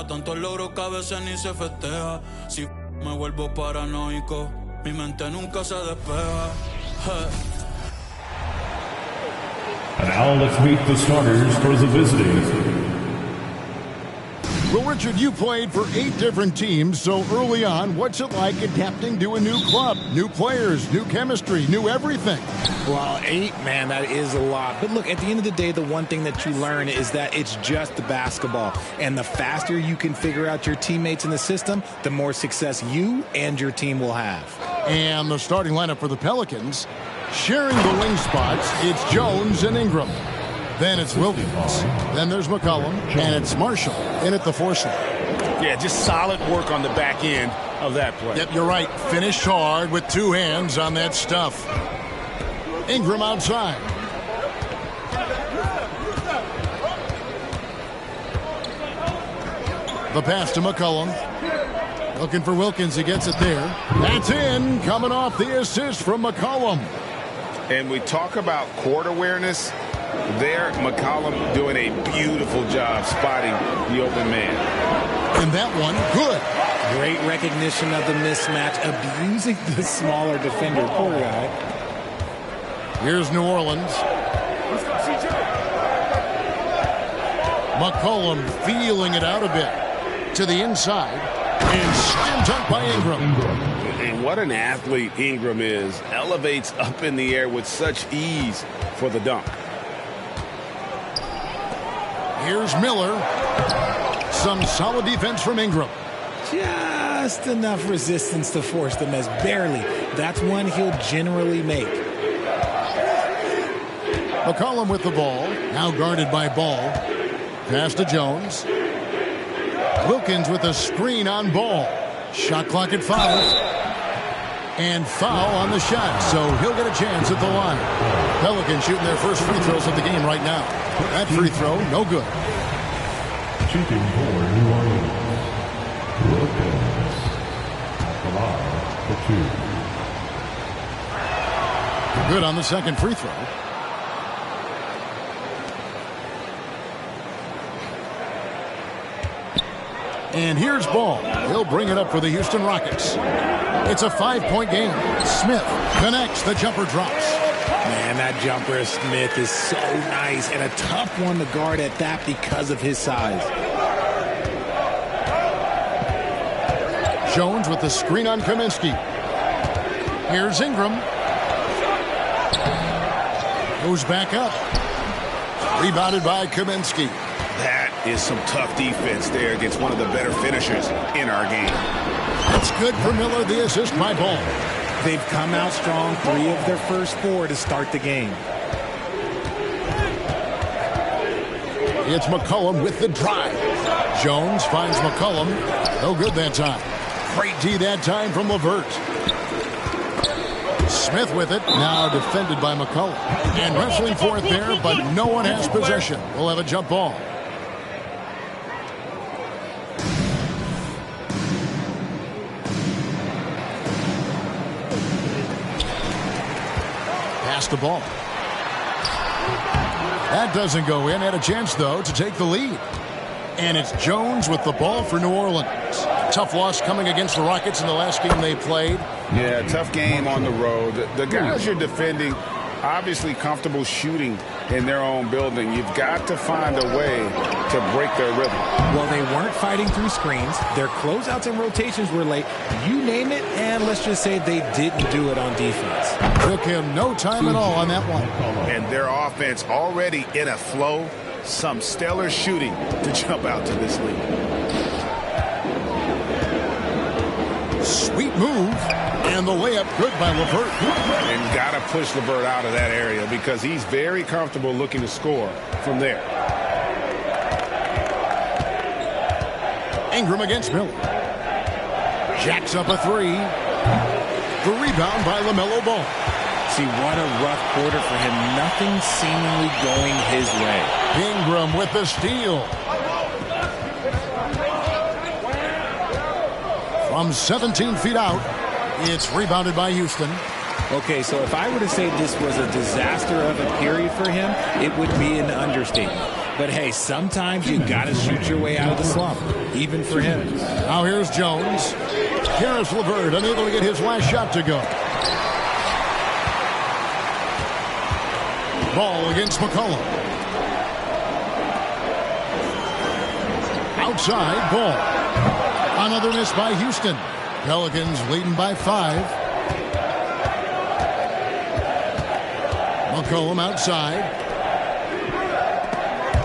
pareja. Tantos logros que a veces ni se festeja. Si me vuelvo paranoico, mi mente nunca se despeja. And now let's meet the starters for the visiting. Well, Richard, you played for 8 different teams, so early on, what's it like adapting to a new club? New players, new chemistry, new everything. Well, 8, man, that is a lot. But look, at the end of the day, the one thing that you learn is that it's just the basketball. And the faster you can figure out your teammates in the system, the more success you and your team will have. And the starting lineup for the Pelicans, sharing the wing spots, it's Jones and Ingram. Then it's Wilkins. Then there's McCollum. And it's Marshall in at the 4 slot. Yeah, just solid work on the back end of that play. Yep, you're right. Finished hard with 2 hands on that stuff. Ingram outside. The pass to McCollum. Looking for Wilkins. He gets it there. That's in. Coming off the assist from McCollum. And we talk about court awareness. There, McCollum doing a beautiful job spotting the open man. And that one, good. Great recognition of the mismatch, abusing the smaller defender. Poor guy. Here's New Orleans. McCollum feeling it out a bit. To the inside. And slam dunk by Ingram. And what an athlete Ingram is. Elevates up in the air with such ease for the dunk. Here's Miller. Some solid defense from Ingram. Just enough resistance to force the miss. Barely. That's one he'll generally make. McCollum with the ball. Now guarded by Ball. Pass to Jones. Wilkins with a screen on Ball. Shot clock at 5. And foul on the shot, so he'll get a chance at the line. Pelicans shooting their first free throws of the game right now. That free throw, no good. Shooting for New Orleans. Wilkins. For 2. Good on the second free throw. And here's Ball. He'll bring it up for the Houston Rockets. It's a 5-point game. Smith connects. The jumper drops. Man, that jumper of Smith is so nice and a tough one to guard at that because of his size. Jones with the screen on Kaminsky. Here's Ingram. Goes back up. Rebounded by Kaminsky. That is some tough defense there against one of the better finishers in our game. That's good for Miller, the assist by Ball. They've come out strong, 3 of their first 4 to start the game. It's McCollum with the drive. Jones finds McCollum. No good that time. Great D that time from LeVert. Smith with it. Now defended by McCollum. And wrestling for it there, but no one has possession. We'll have a jump ball. The ball. That doesn't go in. Had a chance, though, to take the lead. And it's Jones with the ball for New Orleans. Tough loss coming against the Rockets in the last game they played. Yeah, tough game on the road. The guys you're defending, obviously comfortable shooting in their own building. You've got to find a way to break their rhythm. Well, they weren't fighting through screens. Their closeouts and rotations were late. You name it, and let's just say they didn't do it on defense. Took him no time at all on that one. And their offense already in a flow. Some stellar shooting to jump out to this lead. Sweet move. And the layup good by LeVert. And got to push LeVert out of that area because he's very comfortable looking to score from there. Ingram against Miller. Jacks up a 3. The rebound by LaMelo Ball. See, what a rough quarter for him. Nothing seemingly going his way. Ingram with the steal. From 17 feet out, it's rebounded by Houston. Okay, so if I were to say this was a disaster of a period for him, it would be an understatement. But hey, sometimes you got to shoot your way out of the slump, even for him. Now here's Jones. Caris LeVert unable to get his last shot to go. Ball against McCollum. Outside, Ball. Another miss by Houston. Pelicans leading by 5. McCollum outside.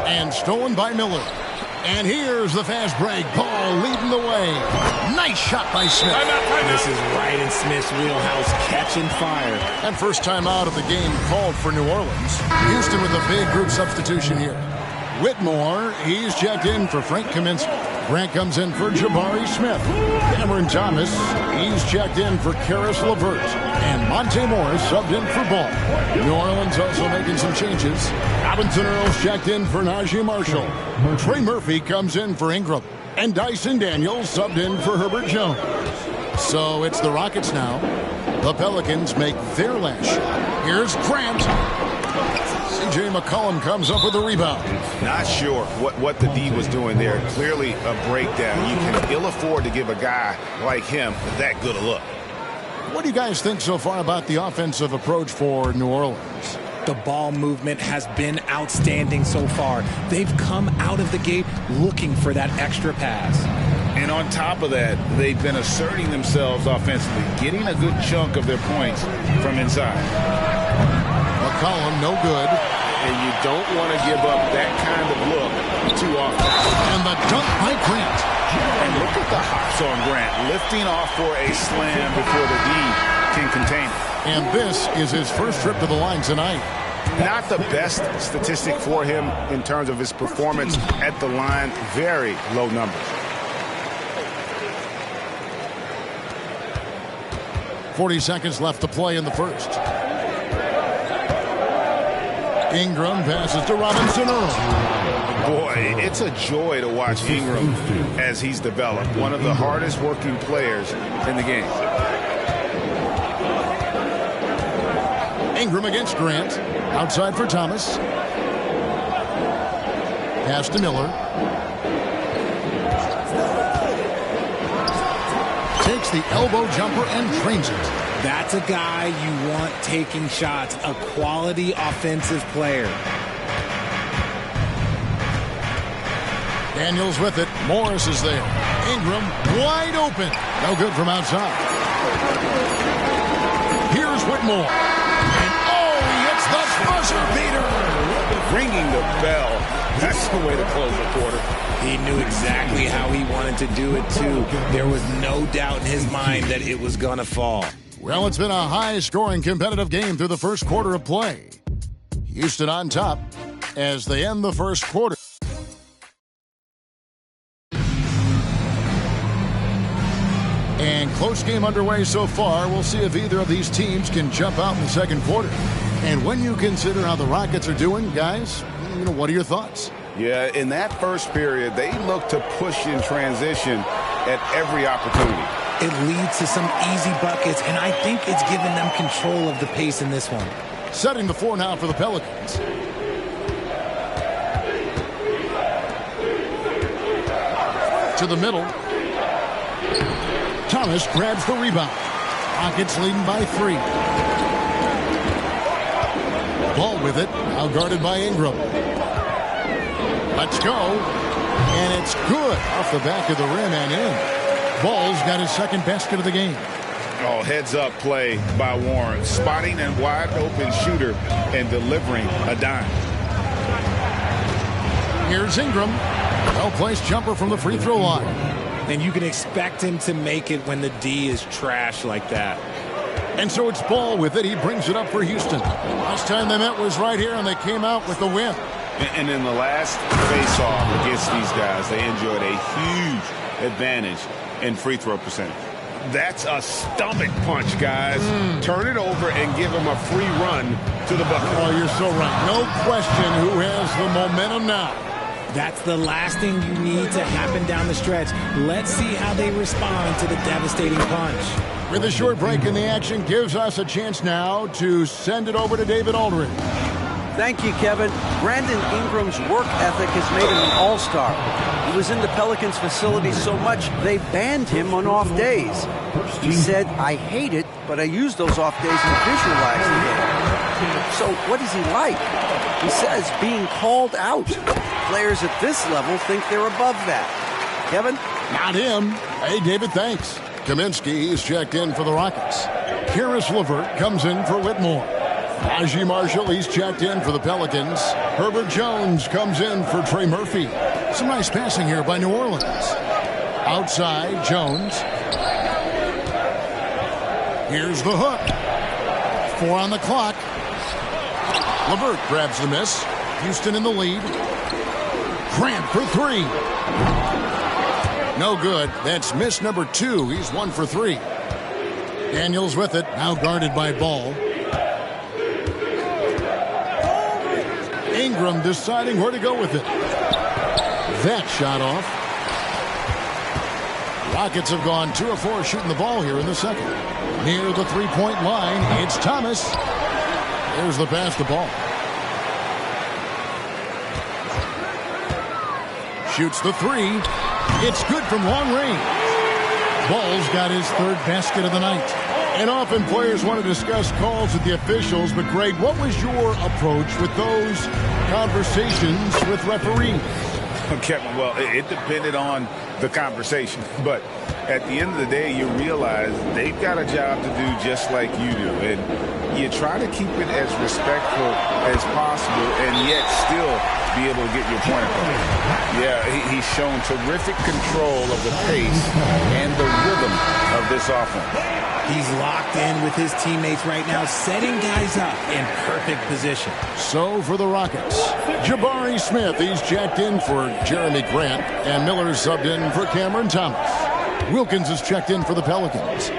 And stolen by Miller. And here's the fast break. Ball leading the way. Nice shot by Smith. This is right in Smith's wheelhouse, catching fire. And first time out of the game called for New Orleans. Houston with a big group substitution here. Whitmore, he's checked in for Frank Kaminsky. Grant comes in for Jabari Smith. Cameron Thomas, he's checked in for Caris LeVert. And Monte Morris subbed in for Ball. New Orleans also making some changes. Robinson Earls checked in for Najee Marshall. Trey Murphy comes in for Ingram. And Dyson Daniels subbed in for Herbert Jones. So it's the Rockets now. The Pelicans make their last shot. Here's Grant. C.J. McCollum comes up with a rebound. Not sure what the D was doing there. Clearly a breakdown. You can ill afford to give a guy like him that good a look. What do you guys think so far about the offensive approach for New Orleans? The ball movement has been outstanding so far. They've come out of the gate looking for that extra pass. And on top of that, they've been asserting themselves offensively, getting a good chunk of their points from inside. McCollum, no good. And you don't want to give up that kind of look too often. And the dunk by Grant. And look at the hops on Grant, lifting off for a slam before the D can contain it. And this is his first trip to the line tonight. Not the best statistic for him in terms of his performance at the line. Very low numbers. 40 seconds left to play in the first. Ingram passes to Robinson Earl. Boy, it's a joy to watch Ingram as he's developed. One of the hardest working players in the game. Ingram against Grant. Outside for Thomas. Pass to Miller. Takes the elbow jumper and drains it. That's a guy you want taking shots, a quality offensive player. Daniels with it. Morris is there. Ingram wide open. No good from outside. Here's Whitmore. And he hits the buzzer beater. Ringing the bell. That's the way to close the quarter. He knew exactly how he wanted to do it, too. There was no doubt in his mind that it was going to fall. Well, it's been a high-scoring competitive game through the first quarter of play. Houston on top as they end the first quarter. And close game underway so far. We'll see if either of these teams can jump out in the second quarter. And when you consider how the Rockets are doing, guys, what are your thoughts? Yeah, in that first period, they look to push in transition at every opportunity. It leads to some easy buckets, and I think it's given them control of the pace in this one. Setting the floor now for the Pelicans. To the middle. Thomas grabs the rebound. Rockets leading by 3. Ball with it. Now guarded by Ingram. Let's go. And it's good off the back of the rim and in. Ball's got his second basket of the game. Oh, heads-up play by Warren. Spotting a wide-open shooter and delivering a dime. Here's Ingram. Well-placed jumper from the free throw line. And you can expect him to make it when the D is trash like that. And so it's Ball with it. He brings it up for Houston. Last time they met was right here, and they came out with the win. And in the last face-off against these guys, they enjoyed a huge advantage in free throw percentage. That's a stomach punch, guys. Turn it over and give them a free run to the bucket. Oh, you're so right. No question who has the momentum now. That's the last thing you need to happen down the stretch. Let's see how they respond to the devastating punch. With a short break in the action, gives us a chance now to send it over to David Aldridge. Thank you, Kevin. Brandon Ingram's work ethic has made him an all-star. He was in the Pelicans facility so much, they banned him on off days. He said, "I hate it, but I use those off days to visualize the game." So what is he like? He says being called out. Players at this level think they're above that. Kevin? Not him. Hey, David, thanks. Kaminsky is checked in for the Rockets. Karis LeVert comes in for Whitmore. Najee Marshall, he's checked in for the Pelicans. Herbert Jones comes in for Trey Murphy. Some nice passing here by New Orleans. Outside, Jones. Here's the hook. 4 on the clock. LeVert grabs the miss. Houston in the lead. Grant for 3. No good. That's miss number 2. He's 1 for 3. Daniels with it. Now guarded by Ball. Ingram deciding where to go with it. That shot off. Rockets have gone 2 of 4 shooting the ball here in the second. Near the three-point line, it's Thomas. There's the pass to Ball. Shoots the 3. It's good from long range. Ball's got his 3rd basket of the night. And often players want to discuss calls with the officials, but Greg, what was your approach with those conversations with referees? Kevin, well, it depended on the conversation, but at the end of the day, you realize they've got a job to do just like you do, and you try to keep it as respectful as possible and yet still be able to get your point across. Yeah, he's shown terrific control of the pace and the rhythm of this offense. He's locked in with his teammates right now, setting guys up in perfect position. So for the Rockets, Jabari Smith, he's checked in for Jeremy Grant, and Miller subbed in for Cameron Thomas. Wilkins is checked in for the Pelicans.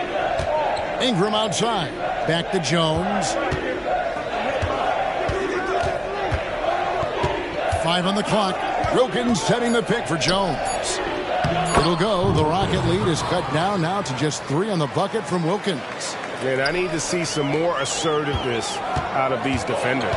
Ingram outside. Back to Jones. 5 on the clock. Wilkins setting the pick for Jones. It'll go. The Rocket lead is cut down now to just 3 on the bucket from Wilkins. Man, I need to see some more assertiveness out of these defenders.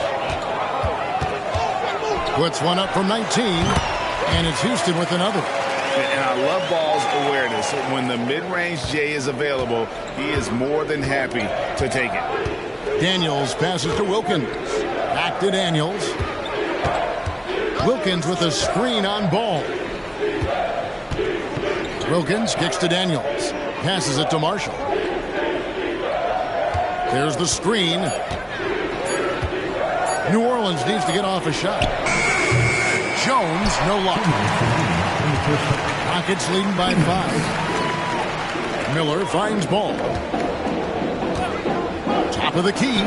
Puts one up from 19, and it's Houston with another. And I love Ball's awareness. When the mid-range J is available, he is more than happy to take it. Daniels passes to Wilkins. Back to Daniels. Wilkins with a screen on Ball. Wilkins kicks to Daniels. Passes it to Marshall. There's the screen. New Orleans needs to get off a shot. Jones, no luck. Rockets leading by 5. Miller finds Ball. Top of the key.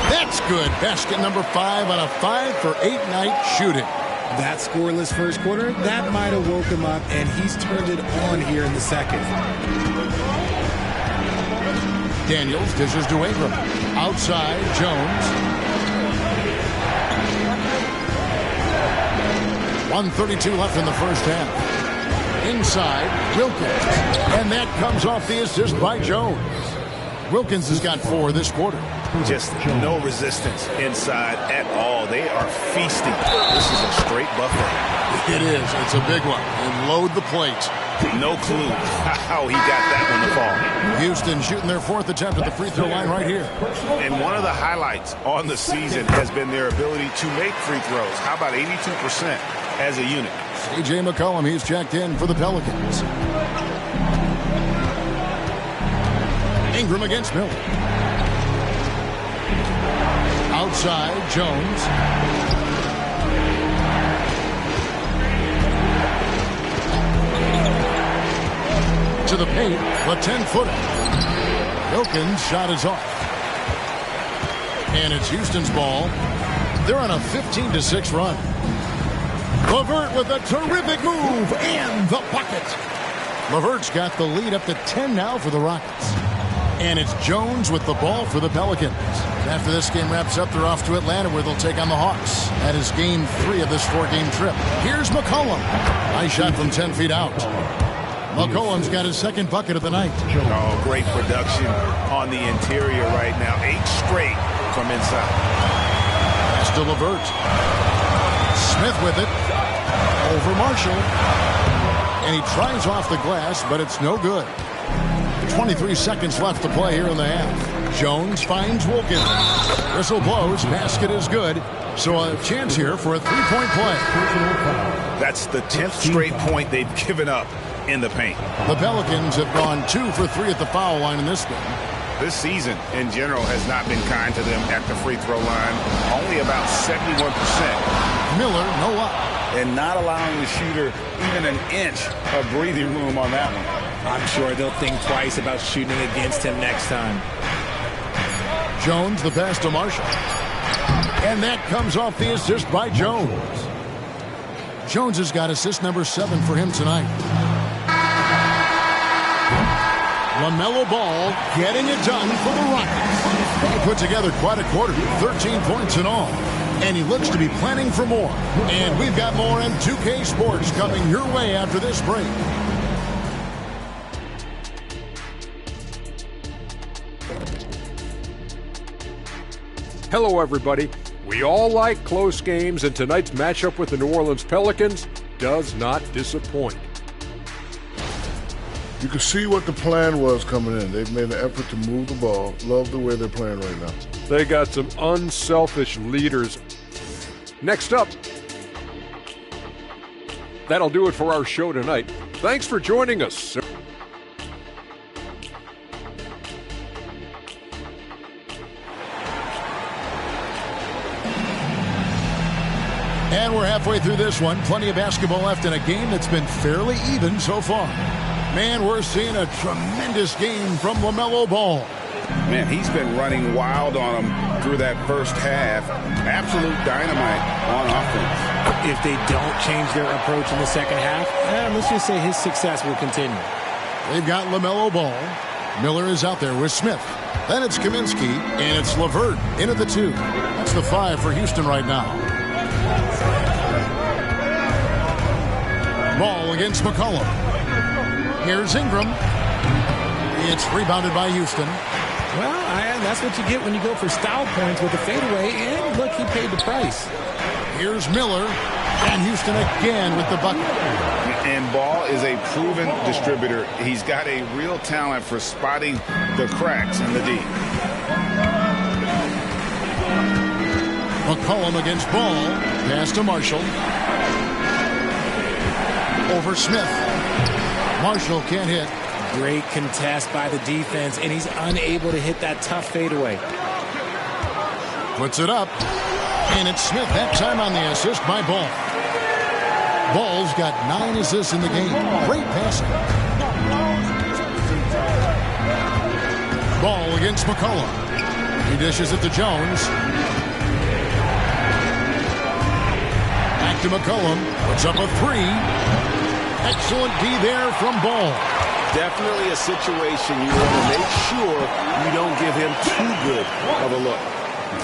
That's good. Basket number 5 on a 5-for-8 night shooting. That scoreless first quarter, that might have woke him up, and he's turned it on here in the second. Daniels dishes to Ingram. Outside, Jones. 1:32 left in the first half. Inside, Wilkins. And that comes off the assist by Jones. Wilkins has got 4 this quarter. Just no resistance inside at all. They are feasting. This is a straight buffet. It is. It's a big one. And load the plate. No clue how he got that one to fall. Houston shooting their 4th attempt at the free throw line right here. And one of the highlights on the season has been their ability to make free throws. How about 82% as a unit? C.J. McCollum, he's checked in for the Pelicans. Ingram against Miller. Outside, Jones. To the paint, a 10-footer. Wilkins' shot is off. And it's Houston's ball. They're on a 15-6 run. LeVert with a terrific move and the bucket. LeVert's got the lead up to 10 now for the Rockets. And it's Jones with the ball for the Pelicans. After this game wraps up, they're off to Atlanta where they'll take on the Hawks. That is game 3 of this 4-game trip. Here's McCollum. Nice shot from 10 feet out. McCollum's got his 2nd bucket of the night. Oh, great production on the interior right now. 8 straight from inside. Pass to LeVert. Smith with it. Over Marshall. And he tries off the glass, but it's no good. 23 seconds left to play here in the half. Jones finds Wilkins. Whistle blows. Basket is good. So a chance here for a three-point play. That's the 10th straight point they've given up in the paint. The Pelicans have gone 2 for 3 at the foul line in this game. This season, in general, has not been kind to them at the free throw line. Only about 71%. Miller, no luck. And not allowing the shooter even an inch of breathing room on that one. I'm sure they'll think twice about shooting against him next time. Jones, the pass to Marshall. And that comes off the assist by Jones. Jones has got assist number 7 for him tonight. LaMelo Ball getting it done for the Rockets. He put together quite a quarter, 13 points in all. And he looks to be planning for more. And we've got more M2K Sports coming your way after this break. Hello, everybody. We all like close games, and tonight's matchup with the New Orleans Pelicans does not disappoint. You can see what the plan was coming in. They've made an effort to move the ball. Love the way they're playing right now. They got some unselfish leaders. Next up, that'll do it for our show tonight. Thanks for joining us. And we're halfway through this one. Plenty of basketball left in a game that's been fairly even so far. Man, we're seeing a tremendous game from LaMelo Ball. Man, he's been running wild on them through that first half. Absolute dynamite on offense. If they don't change their approach in the second half, let's just say his success will continue. They've got LaMelo Ball. Miller is out there with Smith. Then it's Kaminsky, and it's LeVert into the 2. That's the 5 for Houston right now. Ball against McCollum. Here's Ingram. It's rebounded by Houston. Well, that's what you get when you go for style points with a fadeaway. And look, he paid the price. Here's Miller. And Houston again with the bucket. And Ball is a proven distributor. He's got a real talent for spotting the cracks in the D. McCollum against Ball. Pass to Marshall. Over Smith. Marshall can't hit. Great contest by the defense, and he's unable to hit that tough fadeaway. Puts it up. And it's Smith that time on the assist by Ball. Ball's got 9 assists in the game. Great passing. Ball against McCollum. He dishes it to Jones. Back to McCollum. Puts up a 3. Excellent D there from Ball. Definitely a situation you want to make sure you don't give him too good of a look.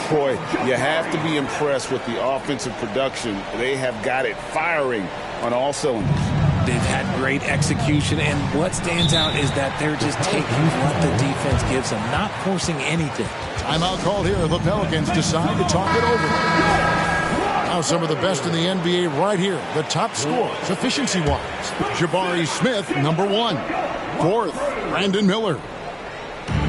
Boy, you have to be impressed with the offensive production. They have got it firing on all cylinders. They've had great execution, and what stands out is that they're just taking what the defense gives them, not forcing anything. Timeout called here. The Pelicans decide to talk it over. Now some of the best in the NBA right here. The top scorers, efficiency-wise. Jabari Smith, number 1. 4th, Brandon Miller.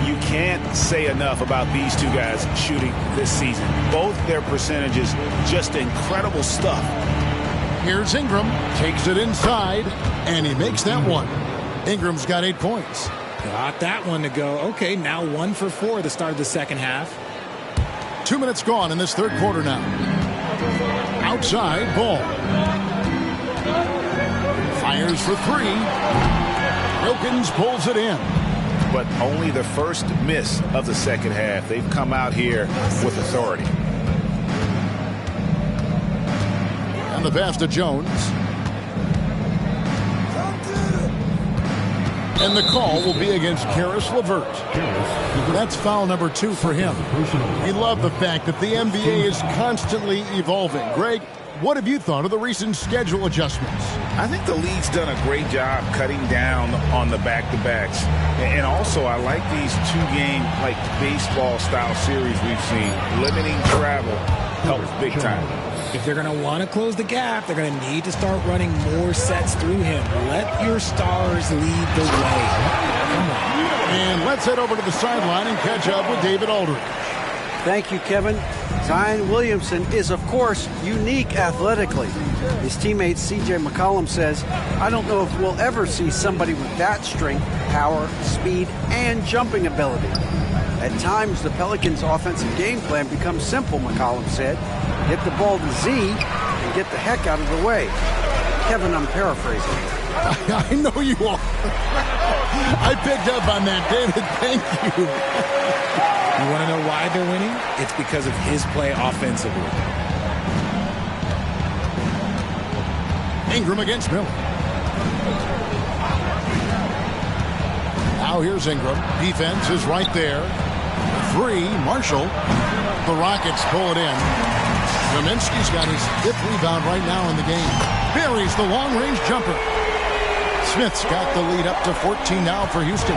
You can't say enough about these two guys shooting this season. Both their percentages, just incredible stuff. Here's Ingram. Takes it inside, and he makes that one. Ingram's got 8 points. Got that one to go. Okay, now 1 for 4 at the start of the second half. 2 minutes gone in this third quarter now. Outside, Ball. Fires for 3. Wilkins pulls it in. But only the first miss of the second half. They've come out here with authority. And the pass to Jones. And the call will be against Caris LeVert. That's foul number 2 for him. We love the fact that the NBA is constantly evolving. Greg, what have you thought of the recent schedule adjustments? I think the league's done a great job cutting down on the back-to-backs. And also, I like these 2-game, like baseball-style series we've seen, limiting travel. helps big time. If they're going to want to close the gap, they're going to need to start running more sets through him. Let your stars lead the way. Come on. And let's head over to the sideline and catch up with David Aldridge. Thank you, Kevin. Zion Williamson is, of course, unique athletically. His teammate C.J. McCollum says, I don't know if we'll ever see somebody with that strength, power, speed, and jumping ability. At times, the Pelicans' offensive game plan becomes simple, McCollum said. Get the ball to Z and get the heck out of the way. Kevin, I'm paraphrasing. I know you are. I picked up on that, David. Thank you. You want to know why they're winning? It's because of his play offensively. Ingram against Miller. Now here's Ingram. Defense is right there. 3, Marshall. The Rockets pull it in. Kaminsky's got his 5th rebound right now in the game. Buries the long-range jumper. Smith's got the lead up to 14 now for Houston.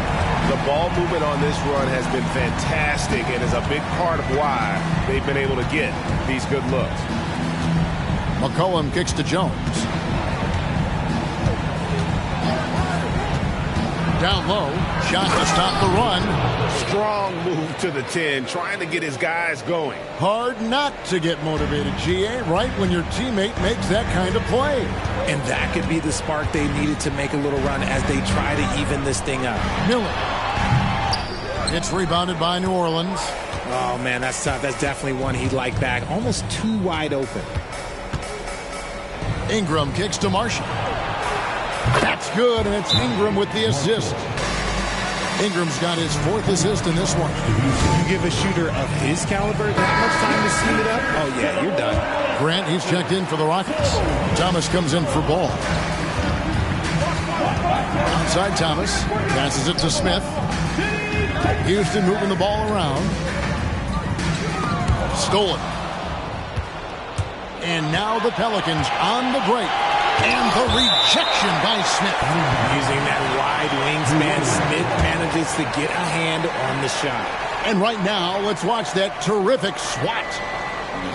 The ball movement on this run has been fantastic and is a big part of why they've been able to get these good looks. McCollum kicks to Jones. Down low, shot to stop the run. Strong move to the 10, trying to get his guys going. Hard not to get motivated, GA, right when your teammate makes that kind of play. And that could be the spark they needed to make a little run as they try to even this thing up. Miller. It's rebounded by New Orleans. Oh, man, that's tough. That's definitely one he'd like back. Almost too wide open. Ingram kicks to Marshall. That's good, and it's Ingram with the assist. Ingram's got his 4th assist in this one. You give a shooter of his caliber that much time to steam it up? Oh, yeah, you're done. Grant, he's checked in for the Rockets. Thomas comes in for Ball. Outside Thomas. Passes it to Smith. Houston moving the ball around. Stolen. And now the Pelicans on the break. And the rejection by Smith. Using that wide wingspan, Smith manages to get a hand on the shot. And right now, let's watch that terrific swat.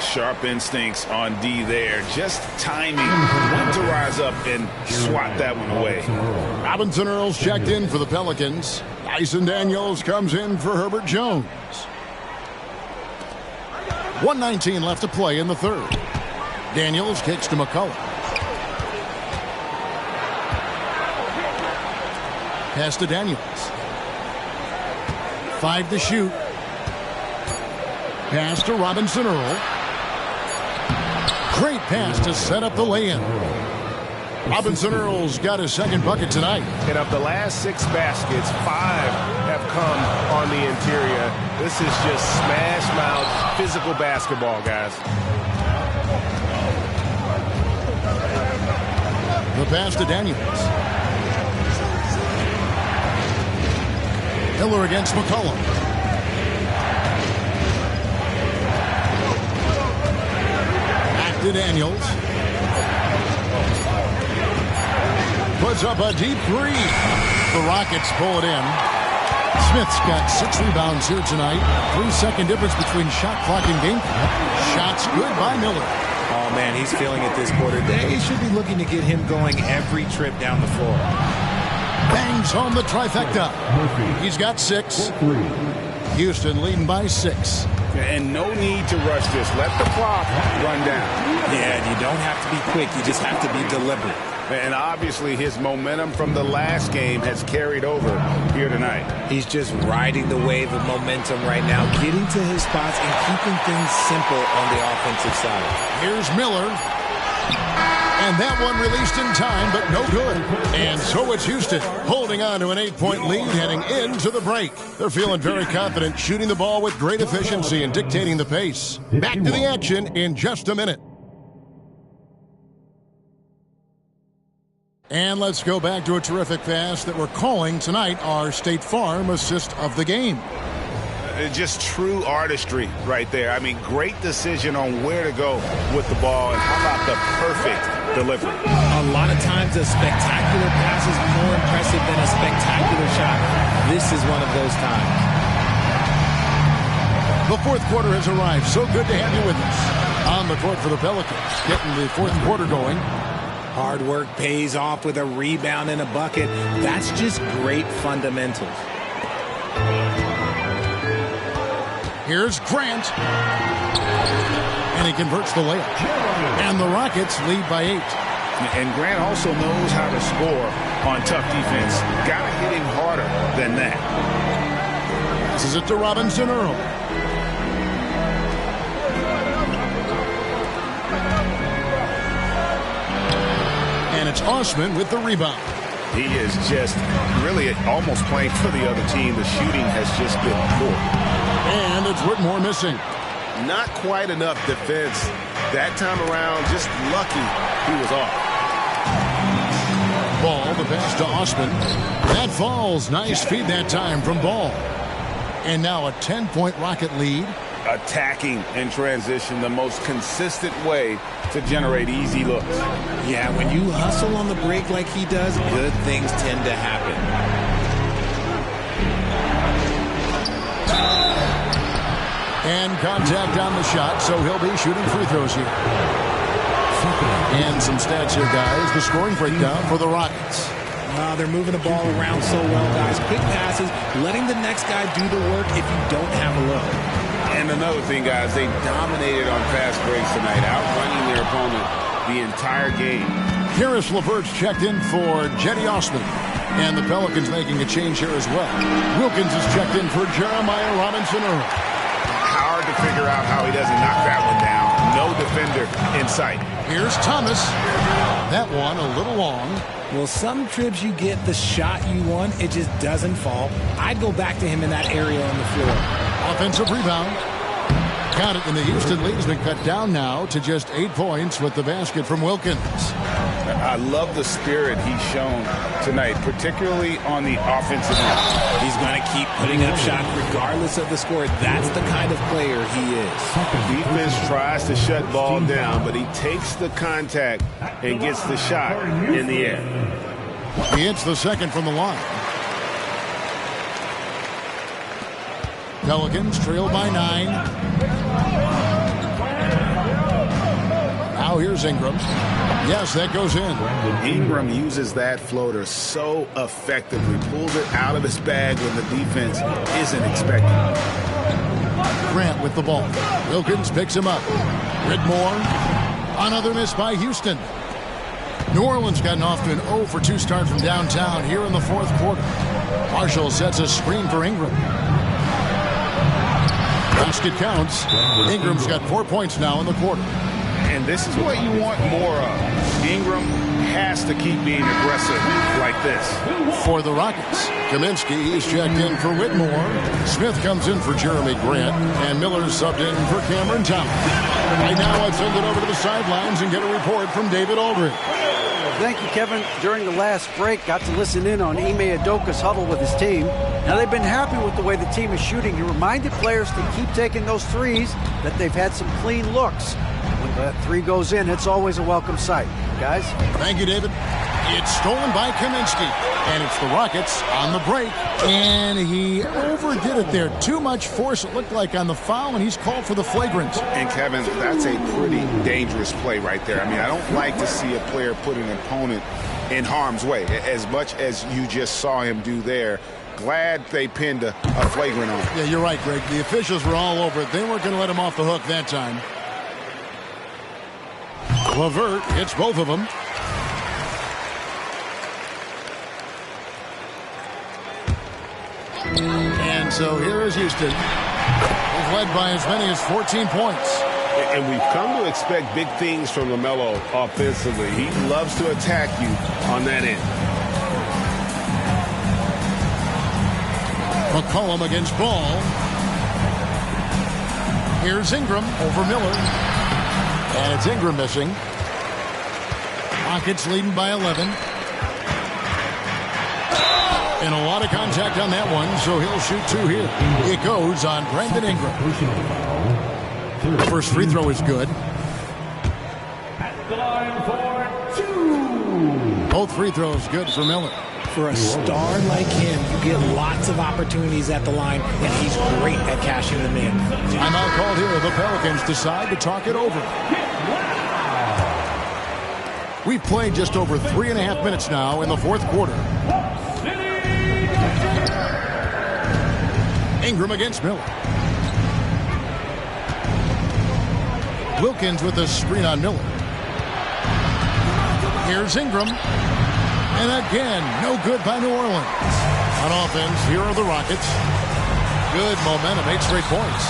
Sharp instincts on D there. Just timing when to rise up and swat that one away. Robinson Earls checked in for the Pelicans. Dyson Daniels comes in for Herbert Jones. 1:19 left to play in the third. Daniels kicks to McCullough. Pass to Daniels. 5 to shoot. Pass to Robinson Earl. Great pass to set up the lay-in. Robinson Earl's got his 2nd bucket tonight. And of the last 6 baskets, 5 have come on the interior. This is just smash-mouth physical basketball, guys. The pass to Daniels. Miller against McCollum. Back to Daniels. Puts up a deep 3. The Rockets pull it in. Smith's got 6 rebounds here tonight. 3-second difference between shot clock and game clock. Shots good by Miller. Oh, man, he's feeling it this quarter. They should be looking to get him going every trip down the floor. Bangs home the trifecta. He's got 6. Houston leading by 6. And no need to rush this. Let the clock run down. Yeah, and you don't have to be quick. You just have to be deliberate. And obviously his momentum from the last game has carried over here tonight. He's just riding the wave of momentum right now, getting to his spots and keeping things simple on the offensive side. Here's Miller. And that one released in time, but no good. And so it's Houston holding on to an 8-point lead heading into the break. They're feeling very confident, shooting the ball with great efficiency and dictating the pace. Back to the action in just a minute. And let's go back to a terrific pass that we're calling tonight our State Farm assist of the game. Just true artistry right there. I mean, great decision on where to go with the ball, and how about the perfect delivery. A lot of times a spectacular pass is more impressive than a spectacular shot. This is one of those times. The fourth quarter has arrived. So good to have you with us. on the court for the Pelicans, getting the fourth quarter going. Hard work pays off with a rebound and a bucket. That's just great fundamentals. Here's Grant. And he converts the layup. And the Rockets lead by 8. And Grant also knows how to score on tough defense. Got to hit him harder than that. Passes it to Robinson Earl. And it's Osman with the rebound. He is just really almost playing for the other team. The shooting has just been poor. And it's Whitmore missing. Not quite enough defense that time around. Just lucky he was off. Ball, the pass to Osman. That falls. Nice feed that time from Ball. And now a 10-point Rocket lead. Attacking in transition, the most consistent way to generate easy looks. Yeah, when you hustle on the break like he does, good things tend to happen. And contact on the shot, so he'll be shooting free throws here. And some stats here, guys. The scoring breakdown for the Rockets. They're moving the ball around so well, guys. Quick passes, letting the next guy do the work if you don't have a look. And another thing, guys, they dominated on fast breaks tonight, outrunning their opponent the entire game. Karis LeVert's checked in for Jetty Osman. And the Pelicans making a change here as well. Wilkins is checked in for Jeremiah Robinson Earl. Hard to figure out how he doesn't knock that one down. No defender in sight. Here's Thomas. That one a little long. Well, some trips you get the shot you want, it just doesn't fall. I'd go back to him in that area on the floor. Offensive rebound. Count it, and the Houston lead has been cut down now to just 8 points with the basket from Wilkins. I love the spirit he's shown tonight, particularly on the offensive end. He's going to keep putting up shots regardless of the score. That's the kind of player he is. Defense tries to shut Ball down, but he takes the contact and gets the shot in the air. He hits the second from the line. Pelicans trail by 9. Now here's Ingram. Yes, that goes in. Ingram uses that floater so effectively. Pulls it out of his bag when the defense isn't expecting it. Grant with the ball. Wilkins picks him up. Whitmore. Another miss by Houston. New Orleans gotten off to an 0 for 2 start from downtown here in the fourth quarter. Marshall sets a screen for Ingram. Basket counts. Ingram's got 4 points now in the quarter. And this is what you want more of. Ingram has to keep being aggressive like this. For the Rockets, Kaminsky is checked in for Whitmore. Smith comes in for Jeremy Grant. And Miller's subbed in for Cameron Thomas. Right now, let's send it over to the sidelines and get a report from David Aldridge. Thank you, Kevin. During the last break, got to listen in on Ime Udoka's huddle with his team. Now, they've been happy with the way the team is shooting. He reminded players to keep taking those threes, that they've had some clean looks. When that three goes in, it's always a welcome sight. Guys? Thank you, David. It's stolen by Kaminsky. And it's the Rockets on the break. And he overdid it there. Too much force, it looked like, on the foul, and he's called for the flagrant. And, Kevin, that's a pretty dangerous play right there. I mean, I don't like to see a player put an opponent in harm's way, as much as you just saw him do there. Glad they pinned a flagrant on him. Yeah, you're right, Greg. The officials were all over it. They weren't going to let him off the hook that time. LeVert hits both of them. And so here is Houston. They've led by as many as 14 points. And we've come to expect big things from LaMelo offensively. He loves to attack you on that end. McCollum against Ball. Here's Ingram over Miller. And it's Ingram missing. Rockets leading by 11. And a lot of contact on that one, so he'll shoot 2 here. It goes on Brandon Ingram. The first free throw is good. At the line for 2. Both free throws good for Miller. For a star like him, you get lots of opportunities at the line, and he's great at cashing them in. Timeout called here. The Pelicans decide to talk it over. We've played just over 3.5 minutes now in the fourth quarter. Ingram against Miller. Wilkins with a screen on Miller. Here's Ingram. And again, no good by New Orleans. On offense, here are the Rockets. Good momentum, 8 straight points.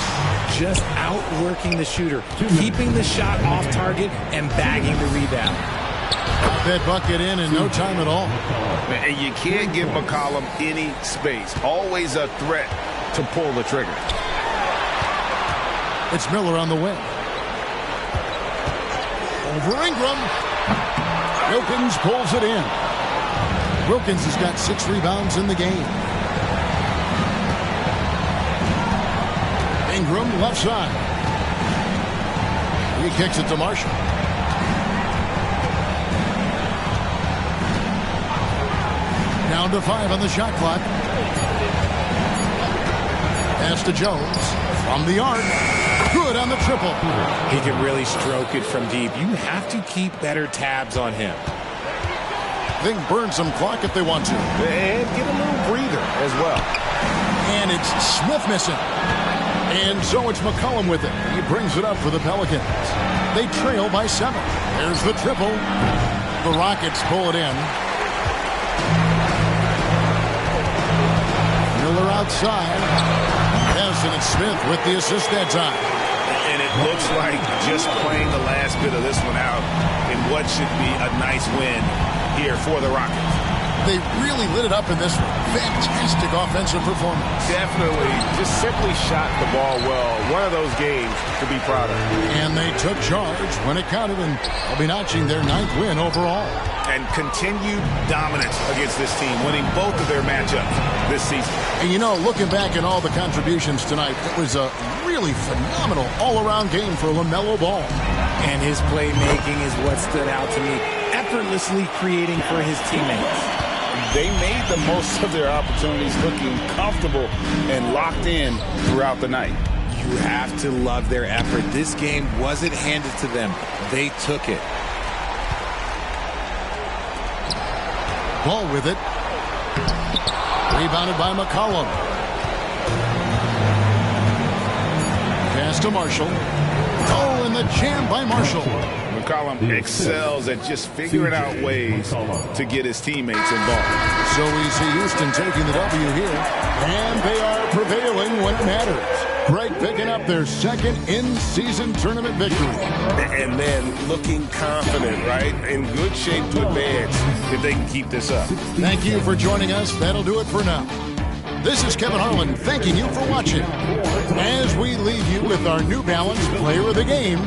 Just outworking the shooter, keeping the shot off target and bagging the rebound. That bucket in no time at all. And you can't give McCollum any space. Always a threat to pull the trigger. It's Miller on the wing. Over Ingram. Wilkins pulls it in. Wilkins has got 6 rebounds in the game. Ingram left side. He kicks it to Marshall. Down to 5 on the shot clock. Pass to Jones. From the arc. Good on the triple. He can really stroke it from deep. You have to keep better tabs on him. They can burn some clock if they want to. And get a little breather as well. And it's Smith missing. And so it's McCollum with it. He brings it up for the Pelicans. They trail by 7. There's the triple. The Rockets pull it in. Miller outside. Yes, and it's Smith with the assist that time. And it looks like just playing the last bit of this one out in what should be a nice win here for the Rockets. They really lit it up in this one. Fantastic offensive performance. Definitely. Just simply shot the ball well. One of those games to be proud of. And they took charge when it counted, and they'll be notching their 9th win overall. And continued dominance against this team, winning both of their matchups this season. And you know, looking back at all the contributions tonight, it was a really phenomenal all-around game for LaMelo Ball. And his playmaking is what stood out to me. Effortlessly creating for his teammates. They made the most of their opportunities, looking comfortable and locked in throughout the night. You have to love their effort. This game wasn't handed to them. They took it. Ball with it. Rebounded by McCollum. Pass to Marshall. Oh, and the jam by Marshall. McCollum excels at just figuring out ways to get his teammates involved. So we see Houston taking the W here. And they are prevailing when it matters. Greg picking up their 2nd in-season tournament victory. And then looking confident, right? In good shape to advance if they can keep this up. Thank you for joining us. That'll do it for now. This is Kevin Harlan thanking you for watching. As we leave you with our New Balance Player of the Game,